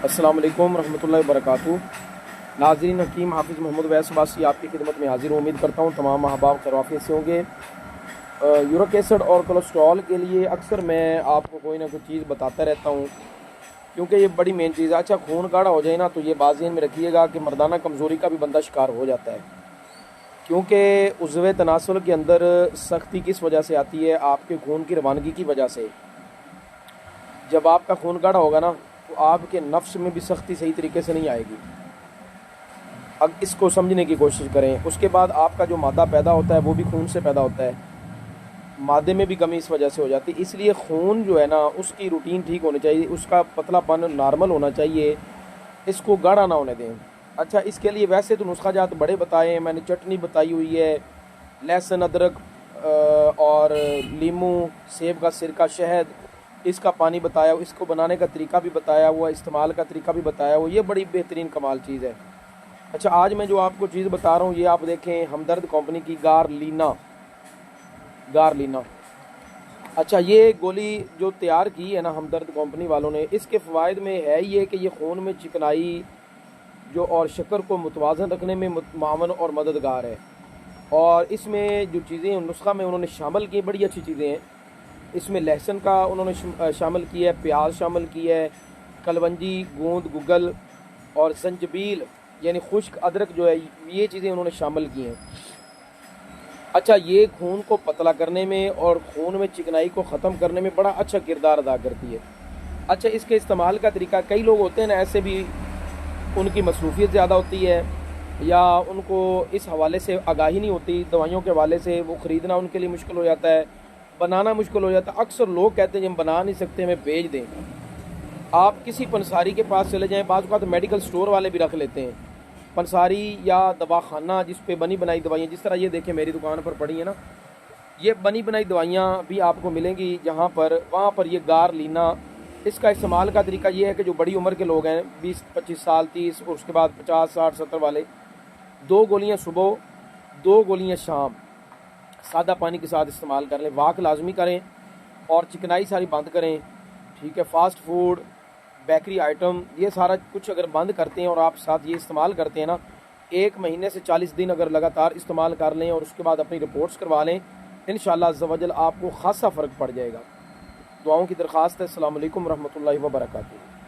अस्सलाम वालेकुम रहमतुल्लाहि व बरकातुहू। नाज़रीन, हकीम हाफिज़ मोहम्मद वैस अब्बासी आपकी खिदमत में हाजिर हूँ। उम्मीद करता हूँ तमाम अहबाब खैरियत से होंगे। यूरिक एसिड और कोलेस्ट्रॉल के लिए अक्सर मैं आपको कोई ना कोई चीज़ बताता रहता हूँ, क्योंकि ये बड़ी मेन चीज़ है। अच्छा, खून गाढ़ा हो जाए ना तो ये बात ज़हन में रखिएगा कि मर्दाना कमज़ोरी का भी बंदा शिकार हो जाता है, क्योंकि उज़्वे तनासुल के अंदर सख्ती किस वजह से आती है? आपके खून की रवानगी की वजह से। जब आपका खून गाढ़ा होगा ना तो आपके नफ्स में भी सख्ती सही तरीके से नहीं आएगी। अब इसको समझने की कोशिश करें। उसके बाद आपका जो मादा पैदा होता है वो भी खून से पैदा होता है, मादे में भी कमी इस वजह से हो जाती है। इसलिए खून जो है ना उसकी रूटीन ठीक होनी चाहिए, उसका पतलापन नॉर्मल होना चाहिए, इसको गाढ़ा ना होने दें। अच्छा, इसके लिए वैसे तो नुस्खा जात बड़े बताए हैं, मैंने चटनी बताई हुई है, लहसुन, अदरक और लीमू, सेब का सिरका, शहद, इसका पानी बताया, इसको बनाने का तरीका भी बताया हुआ, इस्तेमाल का तरीका भी बताया हुआ। ये बड़ी बेहतरीन कमाल चीज़ है। अच्छा, आज मैं जो आपको चीज़ बता रहा हूँ ये आप देखें, हमदर्द कंपनी की गारलीना। अच्छा, ये गोली जो तैयार की है ना हमदर्द कंपनी वालों ने, इसके फ़वाइद में है ये कि ये खून में चिकनाई जो और शक्कर को मुतवाज़न रखने में मावन और मददगार है। और इसमें जो चीज़ें नुस्खा में उन्होंने शामिल की बड़ी अच्छी चीज़ें हैं। इसमें लहसुन का उन्होंने शामिल किया है, प्याज शामिल किया है, कलवंजी, गोंद, गुगल और संजबील यानी खुश्क अदरक जो है, ये चीज़ें उन्होंने शामिल की हैं। अच्छा, ये खून को पतला करने में और खून में चिकनाई को ख़त्म करने में बड़ा अच्छा किरदार अदा करती है। अच्छा, इसके इस्तेमाल का तरीका, कई लोग होते हैं ना ऐसे भी, उनकी मसरूफियत ज़्यादा होती है या उनको इस हवाले से आगाही नहीं होती, दवाइयों के हवाले से वो ख़रीदना उनके लिए मुश्किल हो जाता है, बनाना मुश्किल हो जाता है। अक्सर लोग कहते हैं हम बना नहीं सकते, हमें भेज दें। आप किसी पंसारी के पास चले जाएं, बाज़ औक़ात मेडिकल स्टोर वाले भी रख लेते हैं पंसारी या दवाखाना जिस पे बनी बनाई दवाइयाँ, जिस तरह ये देखें मेरी दुकान पर पड़ी है ना, ये बनी बनाई दवाइयाँ भी आपको मिलेंगी जहाँ पर, वहाँ पर ये गारलीना। इसका इस्तेमाल का तरीका ये है कि जो बड़ी उम्र के लोग हैं, 20-25 साल, 30 और उसके बाद 50-60-70 वाले, 2 गोलियाँ सुबह, 2 गोलियाँ शाम सादा पानी के साथ इस्तेमाल कर लें। वाक लाजमी करें और चिकनाई सारी बंद करें, ठीक है। फास्ट फूड, बेकरी आइटम, ये सारा कुछ अगर बंद करते हैं और आप साथ ये इस्तेमाल करते हैं ना, 1 महीने से 40 दिन अगर लगातार इस्तेमाल कर लें और उसके बाद अपनी रिपोर्ट्स करवा लें, इंशाअल्लाह अज़्ज़ व जल आपको ख़ासा फ़र्क पड़ जाएगा। दुआओं की दरख्वास्त है। अस्सलाम वालेकुम रहमतुल्लाहि व बरकातुहू।